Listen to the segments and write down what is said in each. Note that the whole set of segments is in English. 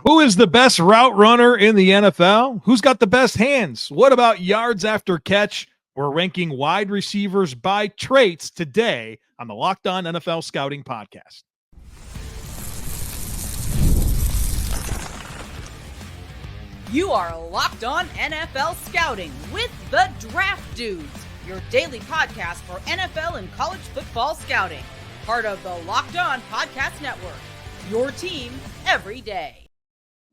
Who is the best route runner in the NFL? Who's got the best hands? What about yards after catch? We're ranking wide receivers by traits today on the Locked On NFL Scouting Podcast. You are Locked On NFL Scouting with the Draft Dudes, your daily podcast for NFL and college football scouting. Part of the Locked On Podcast Network, your team every day.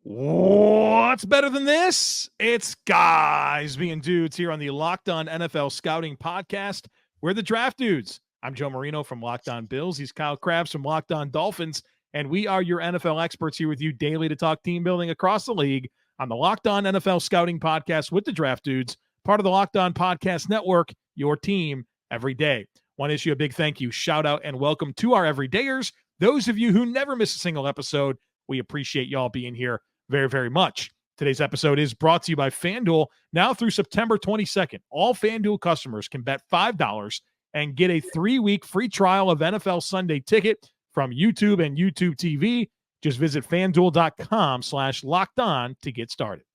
What's better than this? It's guys being dudes here on the Locked On NFL Scouting Podcast. We're the Draft Dudes. I'm Joe Marino from Locked On Bills. He's Kyle Krabs from Locked On Dolphins. And we are your NFL experts here with you daily to talk team building across the league on the Locked On NFL Scouting Podcast with the Draft Dudes, part of the Locked On Podcast Network, your team every day. Want to issue a big thank you, shout out, and welcome to our everydayers. Those of you who never miss a single episode, we appreciate y'all being here very, very much. Today's episode is brought to you by FanDuel. Now through September 22nd, all FanDuel customers can bet $5 and get a 3-week free trial of NFL Sunday Ticket from YouTube and YouTube TV. Just visit FanDuel.com/lockedon to get started.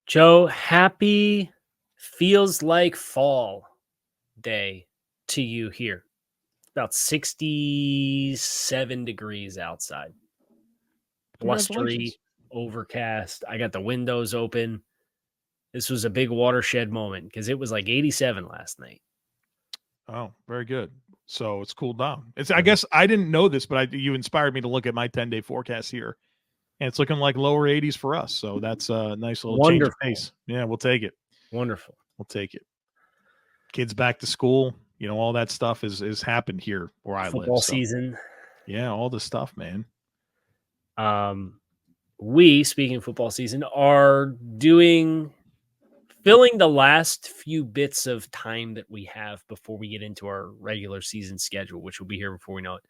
Joe, happy feels like fall day to you here. About 67 degrees outside. Blustery, overcast. I got the windows open. This was a big watershed moment because it was like 87 last night. Oh, very good. So it's cooled down. I guess I didn't know this, but you inspired me to look at my 10-day forecast here. And it's looking like lower 80s for us. So that's a nice little change of pace. Yeah, we'll take it. Wonderful. We'll take it. Kids back to school. You know, all that stuff is happened here where I live. Football season. Yeah, all the stuff, man. We, speaking of football season, are filling the last few bits of time that we have before we get into our regular season schedule, which will be here before we know it.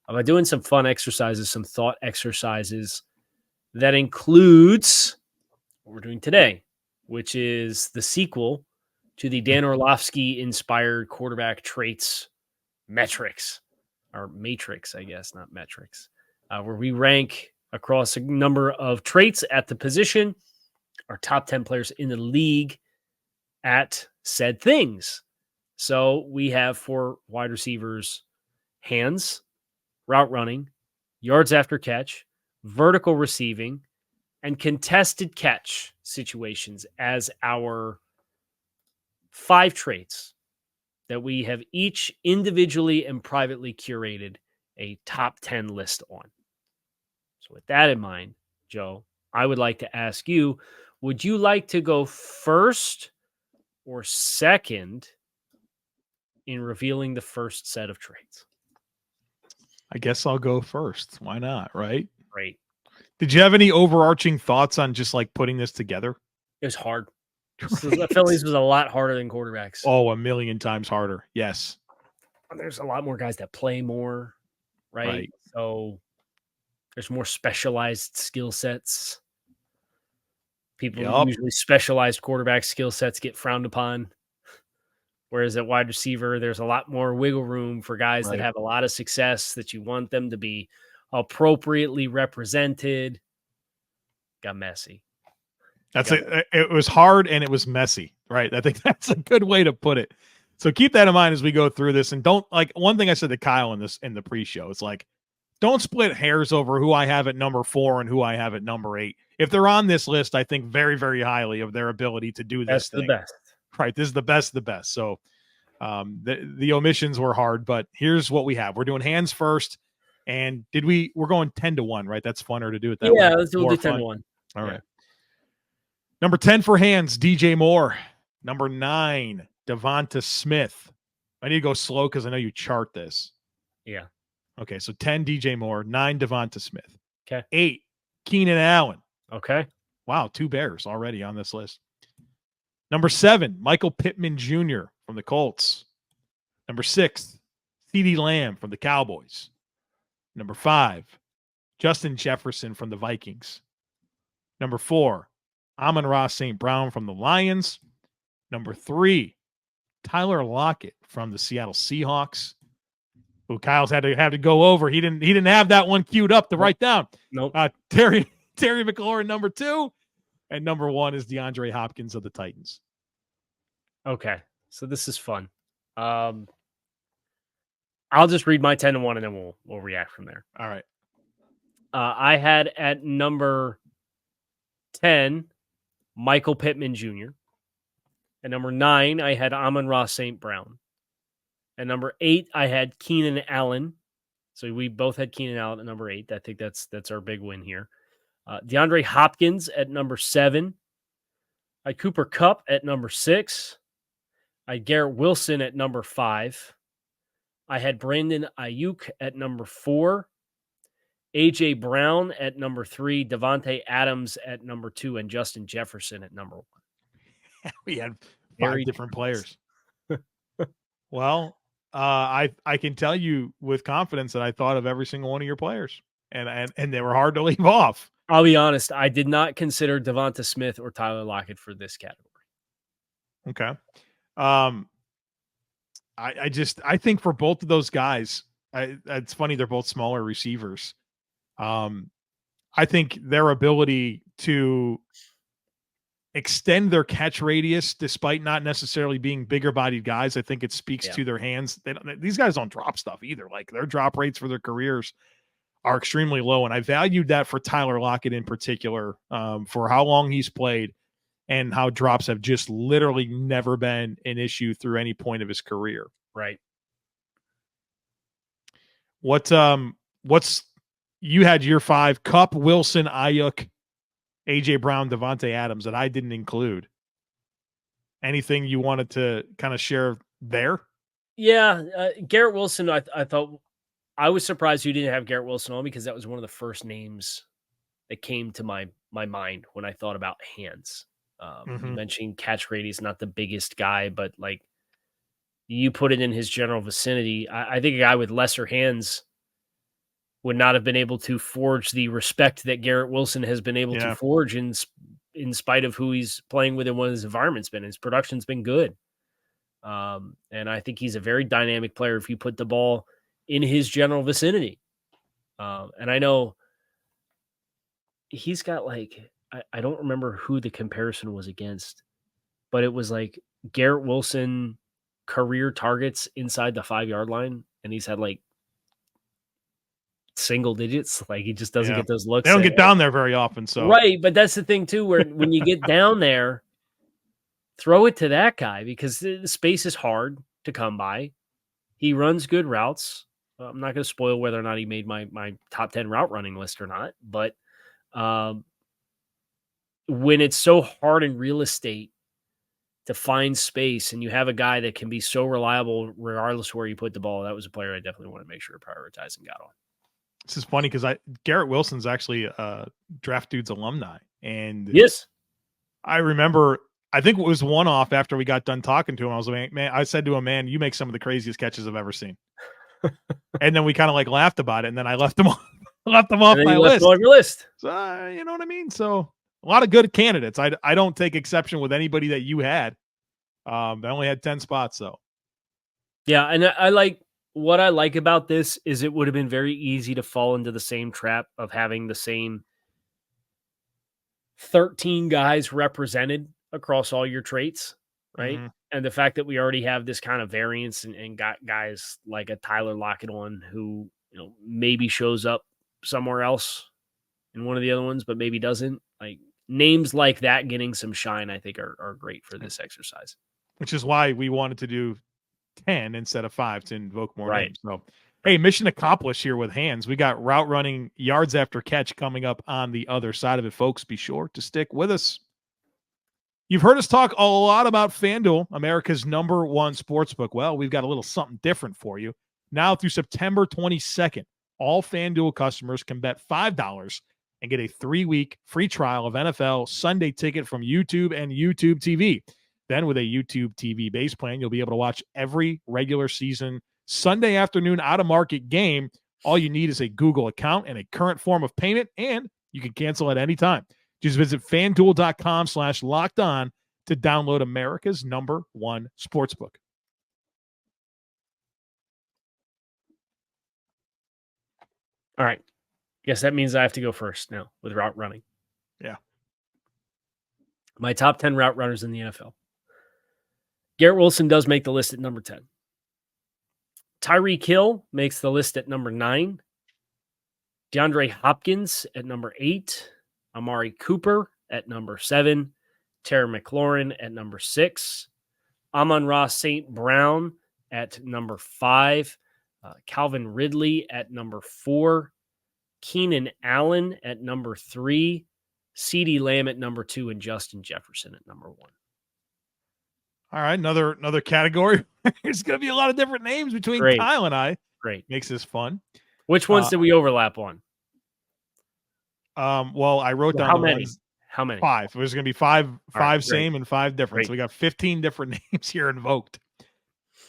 By doing some fun exercises, some thought exercises that includes what we're doing today, which is the sequel to the Dan Orlovsky inspired quarterback traits metrics, or matrix, I guess, not metrics, where we rank across a number of traits at the position, our top 10 players in the league at said things. So we have for wide receivers, hands, route running, yards after catch, vertical receiving, and contested catch situations as our 5 traits that we have each individually and privately curated a top 10 list on. So with that in mind, Joe, I would like to ask you, would you like to go first or second in revealing the first set of traits? I guess I'll go first. Why not, right? Great. Did you have any overarching thoughts on just like putting this together? It was hard. The Phillies was a lot harder than quarterbacks. Oh, a million times harder. Yes. There's a lot more guys that play more, right? So there's more specialized skill sets. Usually specialized quarterback skill sets get frowned upon. Whereas at wide receiver, there's a lot more wiggle room for guys that have a lot of success that you want them to be appropriately represented. Got messy. It was hard and it was messy, right? I think that's a good way to put it. So keep that in mind as we go through this, and don't, like, one thing I said to Kyle in the pre-show, it's like, don't split hairs over who I have at number 4 and who I have at number 8. If they're on this list, I think very, very highly of their ability to do this thing. The best. Right. This is the best of the best. So the omissions were hard, but here's what we have. We're doing hands first. And we're going 10-1, right? That's funner to do it that way. Yeah, let's do 10-1. All right. Number 10 for hands, DJ Moore. Number 9, Devonta Smith. I need to go slow because I know you chart this. Yeah. Okay, so 10, DJ Moore. 9, Devonta Smith. Okay. 8, Keenan Allen. Okay. Wow, 2 Bears already on this list. Number 7, Michael Pittman Jr. from the Colts. Number 6, CeeDee Lamb from the Cowboys. Number 5, Justin Jefferson from the Vikings. Number 4, Amon-Ra St. Brown from the Lions. Number 3, Tyler Lockett from the Seattle Seahawks, who Kyle's had to go over. He didn't have that one queued up to write down. Nope. Terry McLaurin, number 2. And number 1 is DeAndre Hopkins of the Titans. Okay. So this is fun. I'll just read my 10-1 and then we'll react from there. All right. I had at number 10, Michael Pittman Jr. At number 9, I had Amon-Ra St. Brown. At number 8, I had Keenan Allen. So we both had Keenan Allen at number 8. I think that's our big win here. DeAndre Hopkins at number 7. I had Cooper Kupp at number 6. I had Garrett Wilson at number 5. I had Brandon Aiyuk at number 4. AJ Brown at number 3. Davante Adams at number 2. And Justin Jefferson at number 1. We had 5 Very different players. Well, I can tell you with confidence that I thought of every single one of your players, and they were hard to leave off. I'll be honest, I did not consider Devonta Smith or Tyler Lockett for this category. Okay. I think for both of those guys, it's funny, they're both smaller receivers. I think their ability to extend their catch radius, despite not necessarily being bigger bodied guys, I think it speaks to their hands. These guys don't drop stuff either. Like, their drop rates for their careers are extremely low. And I valued that for Tyler Lockett in particular, for how long he's played and how drops have just literally never been an issue through any point of his career. Right. What's you had your 5: Kupp, Wilson, Aiyuk, AJ Brown, Davante Adams, that I didn't include. Anything you wanted to kind of share there? Yeah, Garrett Wilson, I thought, I was surprised you didn't have Garrett Wilson on, because that was one of the first names that came to my mind when I thought about hands. You mentioned catch radius, not the biggest guy, but like, you put it in his general vicinity. I think a guy with lesser hands would not have been able to forge the respect that Garrett Wilson has been able to forge in spite of who he's playing with and what his environment's been. His production's been good. And I think he's a very dynamic player if you put the ball in his general vicinity. And I know he's got, like, I don't remember who the comparison was against, but it was like Garrett Wilson career targets inside the 5-yard line. And he's had like single digits. Like, he just doesn't get those looks. They don't get down there very often. So right. But that's the thing too, where when you get down there, throw it to that guy, because the space is hard to come by. He runs good routes. I'm not going to spoil whether or not he made my top 10 route running list or not, but when it's so hard in real estate to find space, and you have a guy that can be so reliable regardless of where you put the ball, that was a player I definitely want to make sure to prioritize and got on. This is funny because Garrett Wilson's actually a Draft Dudes alumni. And yes, I remember, I think it was one off after we got done talking to him. I was like, man, I said to him, man, you make some of the craziest catches I've ever seen. And then we kind of like laughed about it. And then I left him off my list. On your list. So, you know what I mean? So a lot of good candidates. I don't take exception with anybody that you had. I only had 10 spots though. Yeah. And I like, what I like about this is it would have been very easy to fall into the same trap of having the same 13 guys represented across all your traits, right? Mm-hmm. And the fact that we already have this kind of variance and got guys like a Tyler Lockett on who, you know, maybe shows up somewhere else in one of the other ones, but maybe doesn't. Like, names like that getting some shine, I think are great for this exercise. Which is why we wanted to do 10 instead of 5 to invoke more right. names. So, hey, mission accomplished here with hands. We got route running, yards after catch coming up on the other side of it, folks. Be sure to stick with us. You've heard us talk a lot about FanDuel, America's #1 sportsbook. Well, we've got a little something different for you. Now through September 22nd, all FanDuel customers can bet $5 and get a 3-week free trial of NFL Sunday Ticket from YouTube and YouTube TV. Then with a YouTube TV base plan, you'll be able to watch every regular season Sunday afternoon out-of-market game. All you need is a Google account and a current form of payment, and you can cancel at any time. Just visit FanDuel.com/lockedon to download America's #1 sportsbook. All right. Guess that means I have to go first now with route running. Yeah. My top 10 route runners in the NFL. Garrett Wilson does make the list at number 10. Tyreek Hill makes the list at number 9. DeAndre Hopkins at number 8. Amari Cooper at number 7. Terry McLaurin at number 6. Amon-Ra St. Brown at number 5. Calvin Ridley at number 4. Keenan Allen at number 3. CeeDee Lamb at number 2, and Justin Jefferson at number 1. All right, another category. There's going to be a lot of different names between Kyle and I. Great. Makes this fun. Which ones did we overlap on? Well, I wrote down how the many? ones. How many? 5. There's going to be five right, same and 5 different. Great. So we got 15 different names here invoked.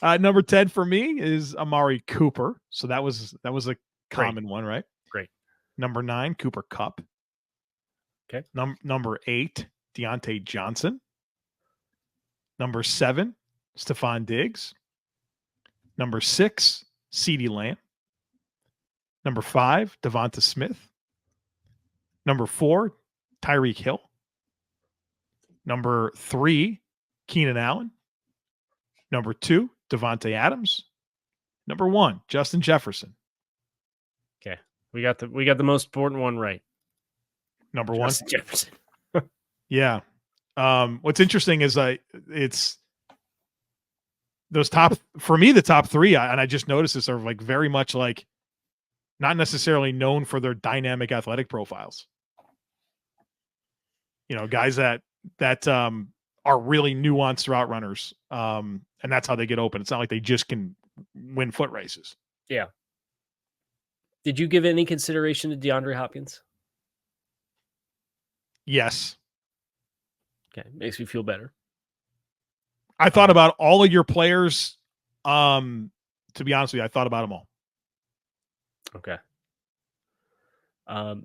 Number 10 for me is Amari Cooper. So that was a common one, right? Great. Number 9, Cooper Kupp. Okay. Number 8, Deontay Johnson. Number 7, Stephon Diggs. Number 6, CeeDee Lamb. Number 5, Devonta Smith. Number 4, Tyreek Hill. Number 3, Keenan Allen. Number 2, Davante Adams. Number 1, Justin Jefferson. Okay. We got the most important one right. Number Justin 1. Jefferson. Yeah. What's interesting is it's those the top 3, and I just noticed this, are like very much like not necessarily known for their dynamic athletic profiles. You know, guys that are really nuanced route runners, and that's how they get open. It's not like they just can win foot races. Yeah. Did you give any consideration to DeAndre Hopkins? Yes. Okay, makes me feel better. I thought about all of your players. To be honest with you, I thought about them all. Okay. I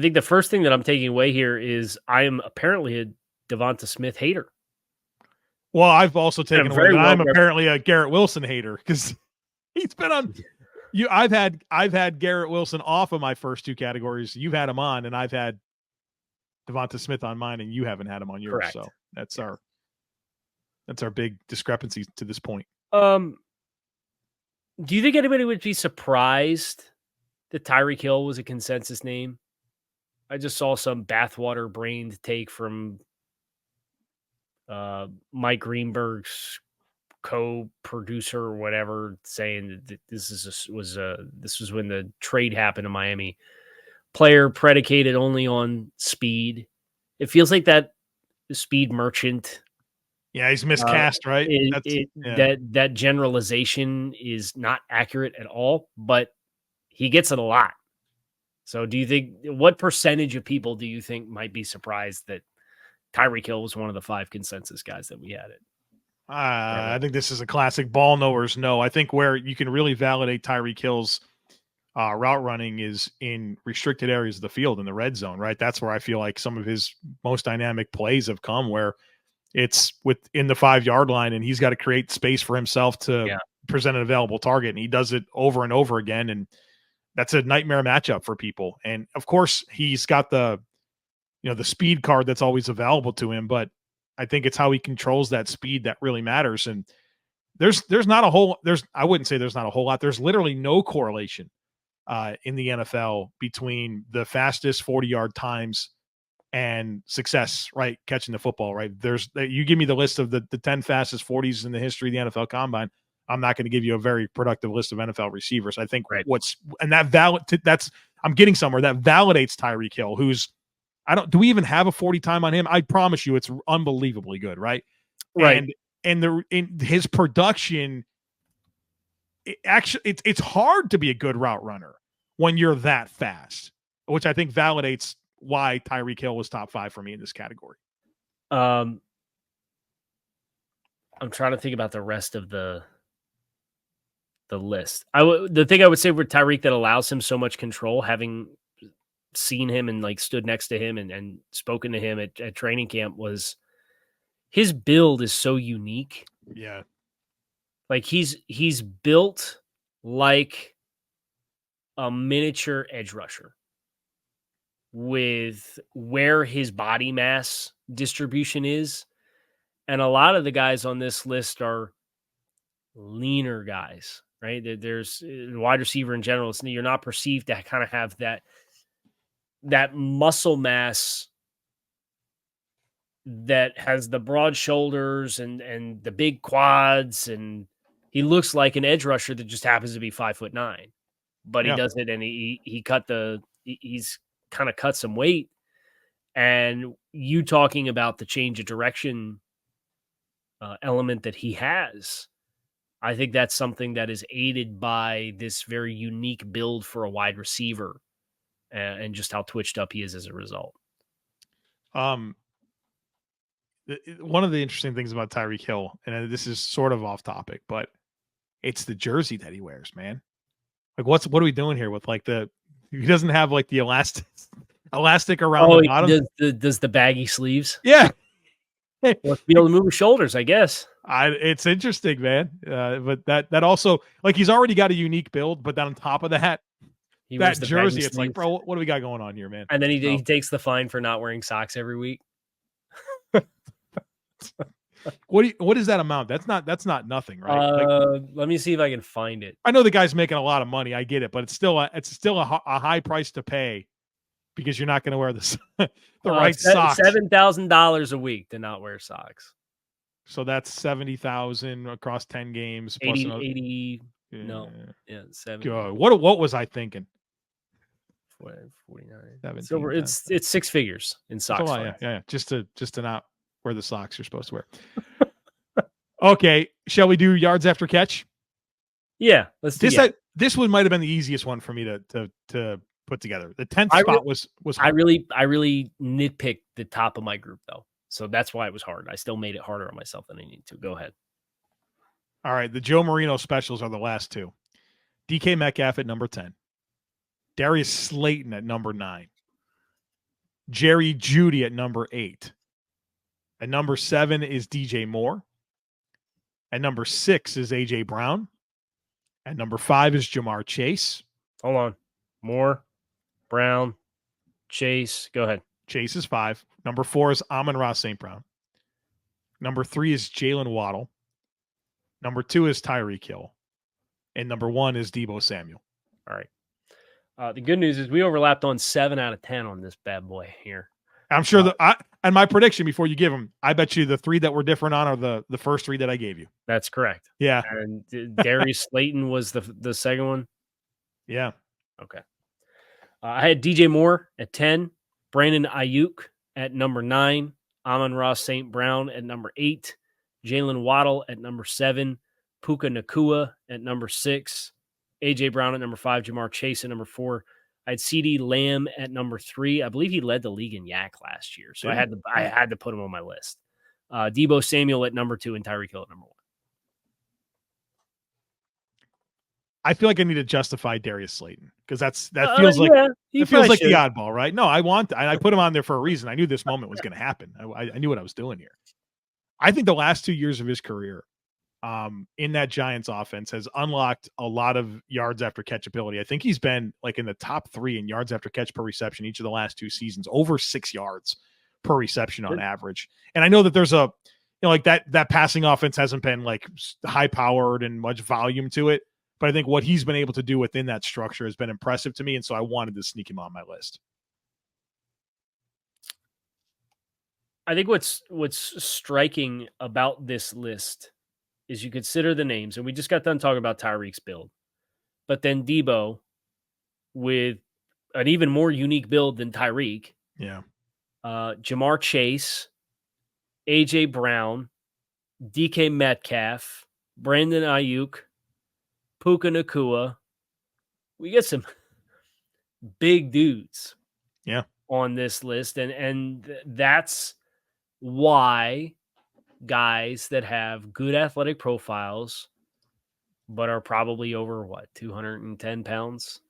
think the first thing that I'm taking away here is I am apparently a Devonta Smith hater. Well, I've also taken away that I'm apparently a Garrett Wilson hater because he's been on. I've had Garrett Wilson off of my first 2 categories. You've had him on, and I've had Devonta Smith on mine, and you haven't had him on yours. Correct. So that's our big discrepancy to this point. Do you think anybody would be surprised that Tyreek Hill was a consensus name? I just saw some bathwater brained take from Mike Greenberg's co-producer or whatever, saying that this was when the trade happened to Miami. Player predicated only on speed. It feels like that speed merchant. Yeah, he's miscast, right? That generalization is not accurate at all, but he gets it a lot. So do you think, what percentage of people do you think might be surprised that Tyreek Hill was one of the 5 consensus guys that we had it? I think this is a classic ball knowers know. I think where you can really validate Tyreek Hill's route running is in restricted areas of the field in the red zone, right? That's where I feel like some of his most dynamic plays have come, where it's within the 5-yard line and he's got to create space for himself to present an available target. And he does it over and over again. And that's a nightmare matchup for people. And of course he's got the speed card that's always available to him, but I think it's how he controls that speed that really matters. And there's not a whole, I wouldn't say there's not a whole lot. There's literally no correlation in the NFL between the fastest 40-yard times and success, right? Catching the football, right? You give me the list of the 10 fastest 40s in the history of the NFL Combine. I'm not going to give you a very productive list of NFL receivers. I think I'm getting somewhere that validates Tyreek Hill, who's, do we even have a 40 time on him? I promise you it's unbelievably good, right? Right. And in his production, it's hard to be a good route runner when you're that fast, which I think validates why Tyreek Hill was top 5 for me in this category. I'm trying to think about the rest of the list. The thing I would say with Tyreek that allows him so much control, having seen him and like stood next to him and spoken to him at training camp, was his build is so unique. Yeah. Like he's built like a miniature edge rusher. with where his body mass distribution is. And a lot of the guys on this list are leaner guys, right? There's wide receiver in general. You're not perceived to kind of have that muscle mass that has the broad shoulders and the big quads. And he looks like an edge rusher that just happens to be 5'9", but he does it. And he's kind of cut some weight. And you talking about the change of direction element that he has, I think that's something that is aided by this very unique build for a wide receiver and just how twitched up he is as a result. One of the interesting things about Tyreek Hill, and this is sort of off topic, but it's the jersey that he wears, man. Like, what are we doing here with like he doesn't have like the elastic around the bottom. Does the baggy sleeves? Yeah. Let's be able to move his shoulders, I guess. It's interesting, man. But that also, like, he's already got a unique build, but then on top of that jersey, it's like, bro, what do we got going on here, man? And then he takes the fine for not wearing socks every week. What is that amount? That's not nothing, right? Let me see if I can find it. I know the guy's making a lot of money. I get it, but it's still a high price to pay because you're not going to wear the right socks. $7,000 a week to not wear socks. So that's 70,000 across 10 games. 80. Yeah. No, yeah, 70. What was I thinking? 49. So it's six figures in socks. Yeah. Just to not wear the socks you're supposed to wear. Okay, shall we do yards after catch? Yeah, let's do this. This one might have been the easiest one for me to put together. The 10th spot was hard. I really nitpicked the top of my group though, so that's why it was hard. I still made it harder on myself than I need to. Go ahead. All right, the Joe Marino specials are the last two. DK Metcalf at number 10, Darius Slayton at number 9, Jerry Jeudy at number 8. At number 7 is DJ Moore. At number 6 is AJ Brown. At number 5 is Jamar Chase. Hold on. Moore, Brown, Chase. Go ahead. Chase is 5. Number 4 is Amon-Ra St. Brown. Number 3 is Jaylen Waddle. Number 2 is Tyreek Hill. And number 1 is Deebo Samuel. All right. The good news is we overlapped on 7 out of 10 on this bad boy here. I'm sure and my prediction before you give them, I bet you the 3 that were different on are the first 3 that I gave you. That's correct. Yeah. And Darius Slayton was the second one. Yeah. Okay. I had DJ Moore at 10, Brandon Aiyuk at number 9, Amon-Ra St. Brown at number 8, Jaylen Waddle at number 7, Puka Nacua at number 6, AJ Brown at number 5, Jamar Chase at number 4. I had CeeDee Lamb at number 3. I believe he led the league in yak last year, so I had to put him on my list. Deebo Samuel at number 2 and Tyreek Hill at number 1. I feel like I need to justify Darius Slayton because that feels like the oddball, right? No, I put him on there for a reason. I knew this moment was going to happen. I knew what I was doing here. I think the last 2 years of his career in that Giants offense has unlocked a lot of yards after catch ability. I think he's been like in the top 3 in yards after catch per reception each of the last 2 seasons, over 6 yards per reception on average. And I know that there's like that passing offense hasn't been like high powered and much volume to it. But I think what he's been able to do within that structure has been impressive to me. And so I wanted to sneak him on my list. I think what's striking about this list is you consider the names, and we just got done talking about Tyreek's build, but then Deebo with an even more unique build than Tyreek. Yeah. Jamar Chase, AJ Brown, DK Metcalf, Brandon Aiyuk, Puka Nacua. We get some big dudes on this list. And that's why guys that have good athletic profiles, but are probably over 210 pounds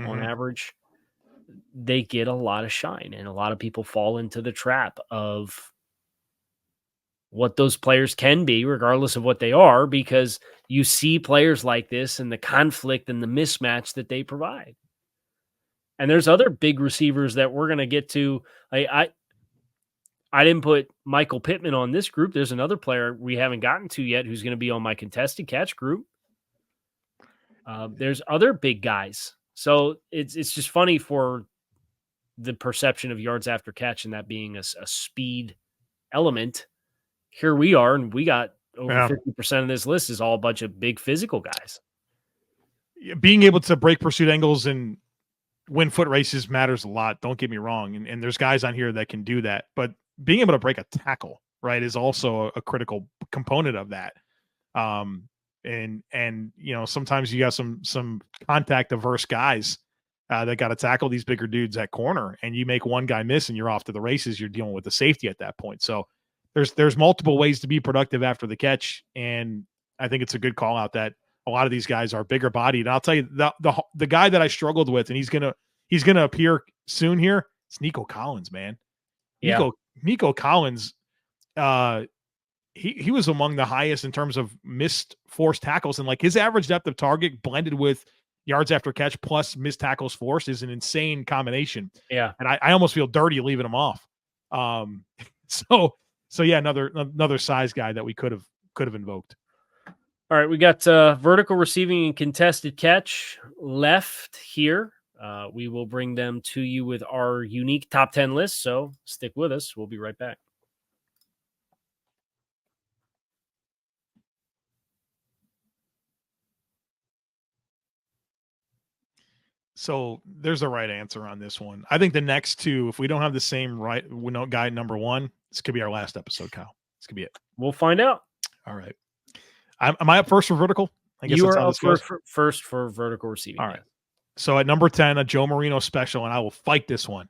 on average, they get a lot of shine. And a lot of people fall into the trap of what those players can be, regardless of what they are, because you see players like this and the conflict and the mismatch that they provide. And there's other big receivers that we're going to get to. I didn't put Michael Pittman on this group. There's another player we haven't gotten to yet who's going to be on my contested catch group. There's other big guys. So it's just funny for the perception of yards after catch and that being a speed element. Here we are, and we got over 50% of this list is all a bunch of big physical guys. Being able to break pursuit angles and win foot races matters a lot. Don't get me wrong. And there's guys on here that can do that, but being able to break a tackle, right, is also a critical component of that. And sometimes you got some contact averse guys that got to tackle these bigger dudes at corner, and you make one guy miss and you're off to the races. You're dealing with the safety at that point. So there's multiple ways to be productive after the catch. And I think it's a good call out that a lot of these guys are bigger bodied. And I'll tell you the guy that I struggled with, and he's going to appear soon here. It's Nico Collins, man. Nico Collins, he was among the highest in terms of missed forced tackles, and like his average depth of target blended with yards after catch plus missed tackles forced is an insane combination. Yeah. And I almost feel dirty leaving him off. So yeah, another size guy that we could have invoked. All right, we got vertical receiving and contested catch left here. We will bring them to you with our unique top 10 list, so stick with us. We'll be right back. So there's a right answer on this one. I think the next two, if we don't have the same guy number one, this could be our last episode, Kyle. This could be it. We'll find out. All right. Am I up first for vertical? I guess you that's are how up this goes. first for vertical receiving. All right. So at number 10, a Joe Marino special, and I will fight this one.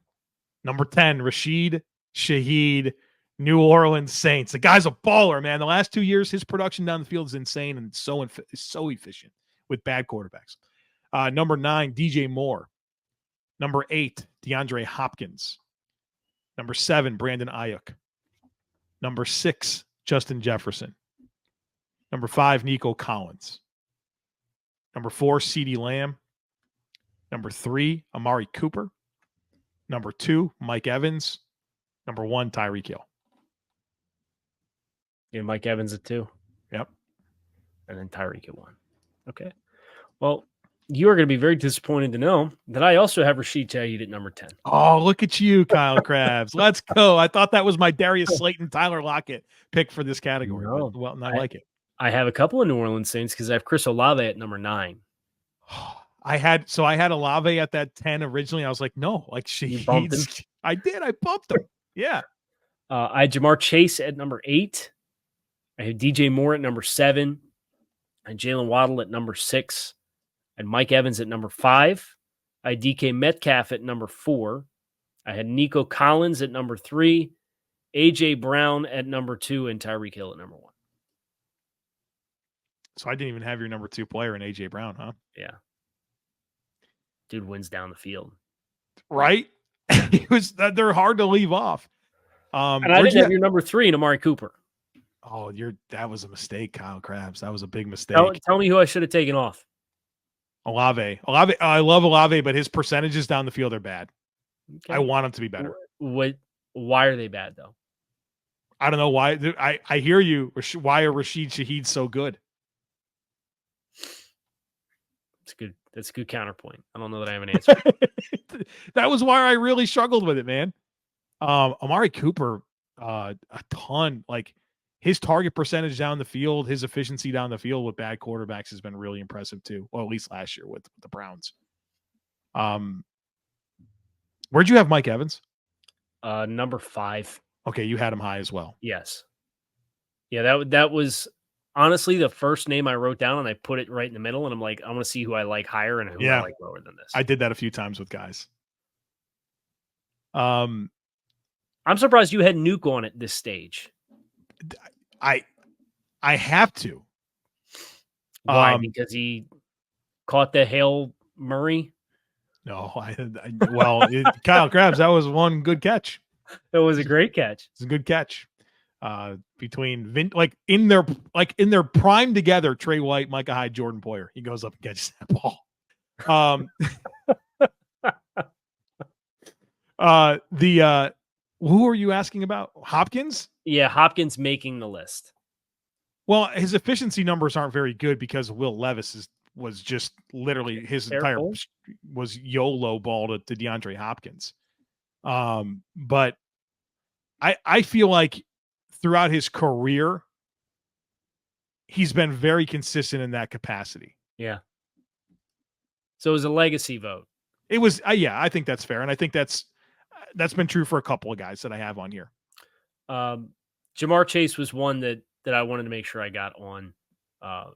Number 10, Rashid Shaheed, New Orleans Saints. The guy's a baller, man. The last 2 years, his production down the field is insane and so efficient with bad quarterbacks. Number 9, DJ Moore. Number 8, DeAndre Hopkins. Number 7, Brandon Aiyuk. Number 6, Justin Jefferson. Number 5, Nico Collins. Number 4, CeeDee Lamb. Number 3, Amari Cooper. Number 2, Mike Evans. Number 1, Tyreek Hill. Yeah, Mike Evans at 2. Yep. And then Tyreek at 1. Okay. Well, you are going to be very disappointed to know that I also have Rashid Shaheed at number 10. Oh, look at you, Kyle Krabs. Let's go. I thought that was my Darius Slayton, Tyler Lockett pick for this category. No. But, well, I like it. I have a couple of New Orleans Saints because I have Chris Olave at number 9. I had Olave at that 10 originally. I was like, no, like Shaheed. I did. I bumped him. Yeah. I had Jamar Chase at number 8. I had DJ Moore at number 7. I had Jaylen Waddle at number 6. And Mike Evans at number 5. I had DK Metcalf at number 4. I had Nico Collins at number 3. AJ Brown at number 2, and Tyreek Hill at number 1. So I didn't even have your number 2 player in AJ Brown, huh? Yeah. Dude wins down the field. Right? They're hard to leave off. And I didn't have your number 3 in Amari Cooper. Oh, that was a mistake, Kyle Krabs. That was a big mistake. Tell me who I should have taken off. Olave. I love Olave, but his percentages down the field are bad. Okay. I want him to be better. Why are they bad, though? I don't know why. I hear you. Why are Rashid Shaheed so good? It's good. That's a good counterpoint. I don't know that I have an answer. That was why I really struggled with it, man. Amari Cooper, a ton. Like his target percentage down the field, his efficiency down the field with bad quarterbacks has been really impressive too. Well, at least last year with the Browns. Where'd you have Mike Evans? Number 5. Okay, you had him high as well. Yes. Yeah, that was honestly the first name I wrote down, and I put it right in the middle, and I'm like, I want to see who I like higher and who I like lower than this. I did that a few times with guys. I'm surprised you had Nuke on at this stage. I have to. Why? Because he caught the Hail Murray? No, Kyle Krabs, that was one good catch. It was a great catch. It's a good catch. Between in their prime together, Trey White, Micah Hyde, Jordan Poyer. He goes up and catches that ball. Who are you asking about? Hopkins? Yeah, Hopkins making the list. Well, his efficiency numbers aren't very good because Will Levis was just literally his Careful. entire was YOLO ball to DeAndre Hopkins. But I feel like throughout his career, he's been very consistent in that capacity. Yeah. So it was a legacy vote. It was, yeah, I think that's fair. And I think that's been true for a couple of guys that I have on here. Jamar Chase was one that I wanted to make sure I got on.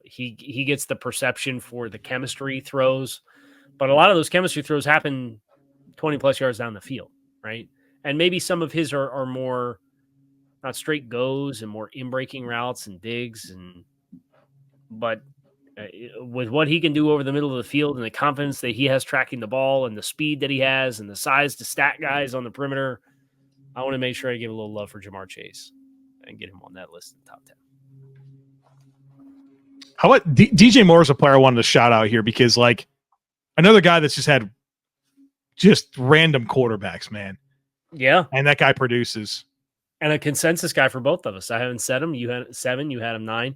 He gets the perception for the chemistry throws, but a lot of those chemistry throws happen 20 plus yards down the field, right? And maybe some of his are more not straight goes and more in-breaking routes and digs, but with what he can do over the middle of the field and the confidence that he has tracking the ball and the speed that he has and the size to stack guys on the perimeter, I want to make sure I give a little love for Jamar Chase and get him on that list in the top 10. How about DJ Moore is a player I wanted to shout out here because, like, another guy that's just had just random quarterbacks, man. Yeah. And that guy produces. And a consensus guy for both of us. I haven't said him. You had 7. You had him 9.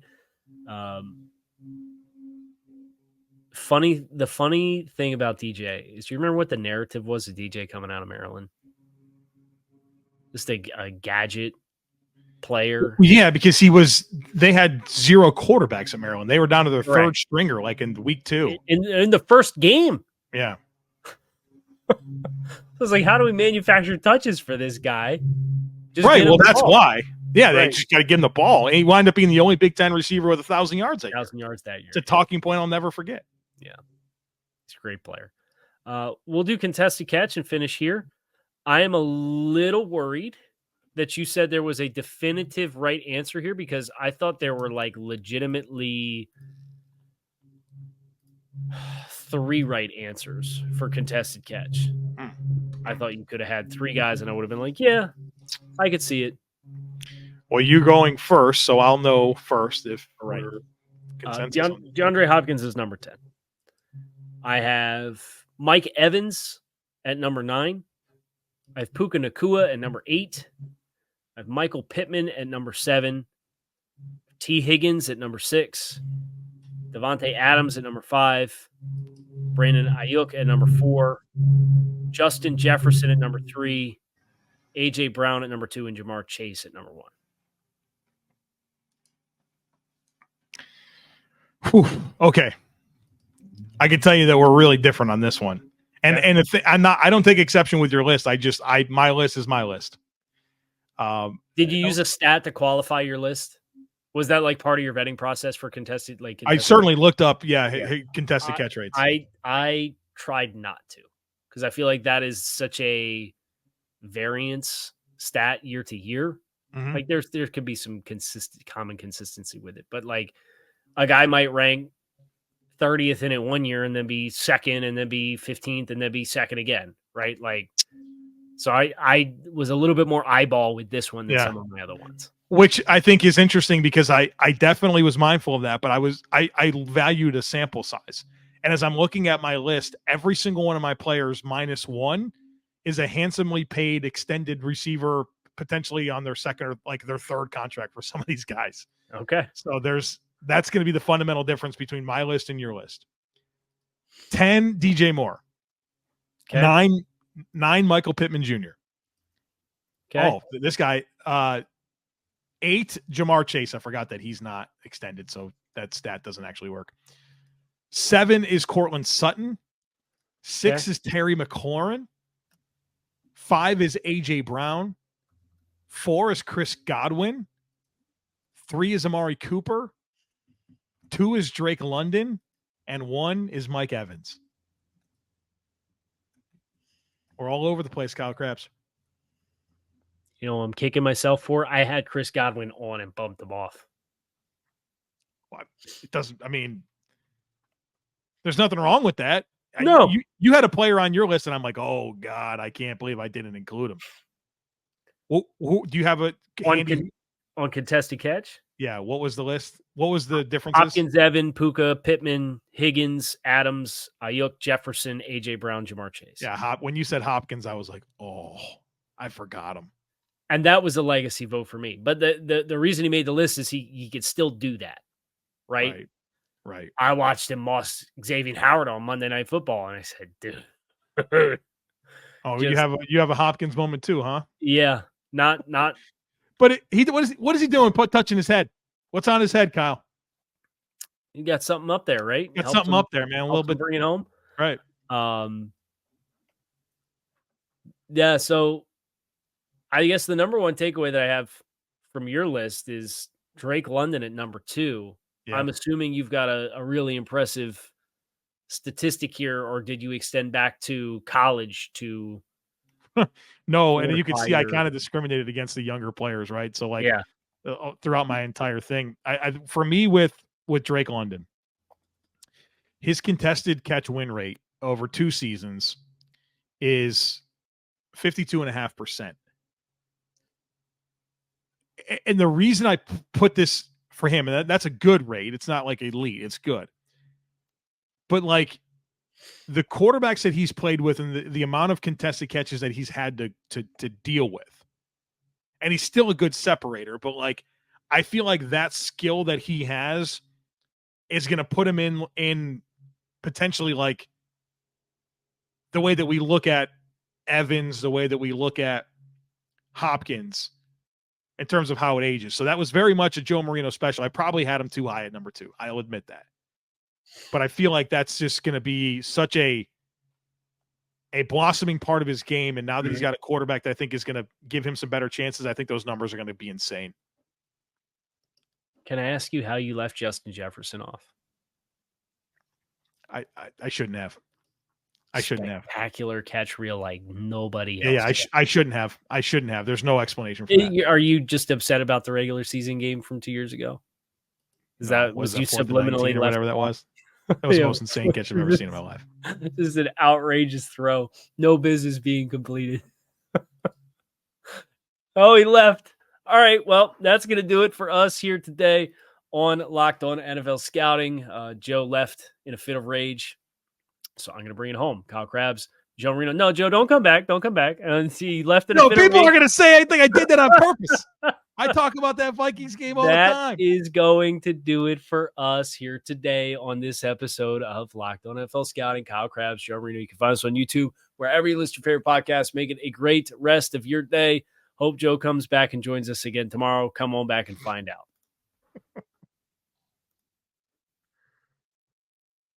The funny thing about DJ is, you remember what the narrative was of DJ coming out of Maryland? Just a gadget player. Yeah, because they had 0 quarterbacks at Maryland. They were down to their third stringer, like in week 2. In the first game. Yeah. I was like, how do we manufacture touches for this guy? Just right. Well, that's why. Yeah, they just got to give him the ball. And he wound up being the only Big Ten receiver with 1,000 yards that year. 1,000 yards that year. It's a talking point I'll never forget. Yeah. He's a great player. We'll do contested catch and finish here. I am a little worried that you said there was a definitive right answer here, because I thought there were like legitimately 3 right answers for contested catch. I thought you could have had 3 guys and I would have been like, yeah, I could see it. Well, you're going first, so I'll know first if right. Consensus DeAndre Hopkins is number 10. I have Mike Evans at number 9. I have Puka Nacua at number 8. I have Michael Pittman at number 7. T. Higgins at number 6. Davante Adams at number 5. Brandon Aiyuk at number 4. Justin Jefferson at number 3. A.J. Brown at number 2. And Jamar Chase at number 1. Whew. Okay. I can tell you that we're really different on this one. And if I don't take exception with your list. My list is my list. Did you use a stat to qualify your list? Was that like part of your vetting process for contested? I certainly looked up, contested catch rates. I tried not to, because I feel like that is such a variance stat year to year. Mm-hmm. Like there could be some common consistency with it, but like a guy might rank 30th in it one year and then be 2nd and then be 15th and then be 2nd again, right? Like, so I was a little bit more eyeball with this one than some of my other ones. Which I think is interesting, because I definitely was mindful of that, but I valued a sample size. And as I'm looking at my list, every single one of my players -1 is a handsomely paid extended receiver, potentially on their 2nd or like their 3rd contract for some of these guys. Okay. So that's going to be the fundamental difference between my list and your list. 10, DJ Moore. Okay. 9, Michael Pittman Jr. Okay. Oh, this guy. 8, Jamar Chase. I forgot that he's not extended, so that stat doesn't actually work. 7 is Cortland Sutton. 6 is Terry McLaurin. 5 is A.J. Brown. 4 is Chris Godwin. 3 is Amari Cooper. 2 is Drake London. And 1 is Mike Evans. We're all over the place, Kyle Krabs. You know, I'm kicking myself for. I had Chris Godwin on and bumped him off. Well, it doesn't. I mean, there's nothing wrong with that. No, you had a player on your list, and I'm like, oh God, I can't believe I didn't include him. Well, do you have a on contested catch? Yeah. What was the list? What was the differences? Hopkins, Evan, Puka, Pittman, Higgins, Adams, Aiyuk, Jefferson, A.J. Brown, Jamar Chase. Yeah, when you said Hopkins, I was like, oh, I forgot him. And that was a legacy vote for me. But the reason he made the list is he could still do that, right? Right. I watched him moss Xavier Howard on Monday Night Football, and I said, dude. Oh, you have a Hopkins moment too, huh? Yeah, not. But what is he doing? Touching his head. What's on his head, Kyle? You got something up there, right? Got something up there, man. A little bit. Bring it home. Right. Yeah, so I guess the number one takeaway that I have from your list is Drake London at number 2. Yeah. I'm assuming you've got a really impressive statistic here, or did you extend back to college to No, and you can see I kind of discriminated against the younger players, right? So like throughout my entire thing, I for me with Drake London, his contested catch win rate over 2 seasons is 52.5%. And the reason I put this for him, and that's a good rate. It's not like elite, it's good. But like the quarterbacks that he's played with and the amount of contested catches that he's had to deal with, and he's still a good separator, but like I feel like that skill that he has is going to put him in potentially like the way that we look at Evans, the way that we look at Hopkins in terms of how it ages. So that was very much a Joe Marino special. I probably had him too high at number 2. I'll admit that. But I feel like that's just going to be such a blossoming part of his game. And now that he's got a quarterback that I think is going to give him some better chances, I think those numbers are going to be insane. Can I ask you how you left Justin Jefferson off? I shouldn't have. I shouldn't have. Spectacular catch reel like nobody else. Yeah, I shouldn't have. I shouldn't have. There's no explanation for that. Are you just upset about the regular season game from 2 years ago? Was you subliminally or whatever that was? That was the most insane catch I've ever seen in my life. This is an outrageous throw. No business being completed. Oh, he left. All right. Well, that's going to do it for us here today on Locked On NFL Scouting. Joe left in a fit of rage, so I'm going to bring it home. Kyle Krabs, Joe Marino. No, Joe, don't come back. Don't come back. And he left in a fit of rage. No, people are going to say I think I did that on purpose. I talk about that Vikings game all the time. That is going to do it for us here today on this episode of Locked On NFL Scouting. Kyle Krabs, Joe Marino. You can find us on YouTube, wherever you list your favorite podcasts. Make it a great rest of your day. Hope Joe comes back and joins us again tomorrow. Come on back and find out.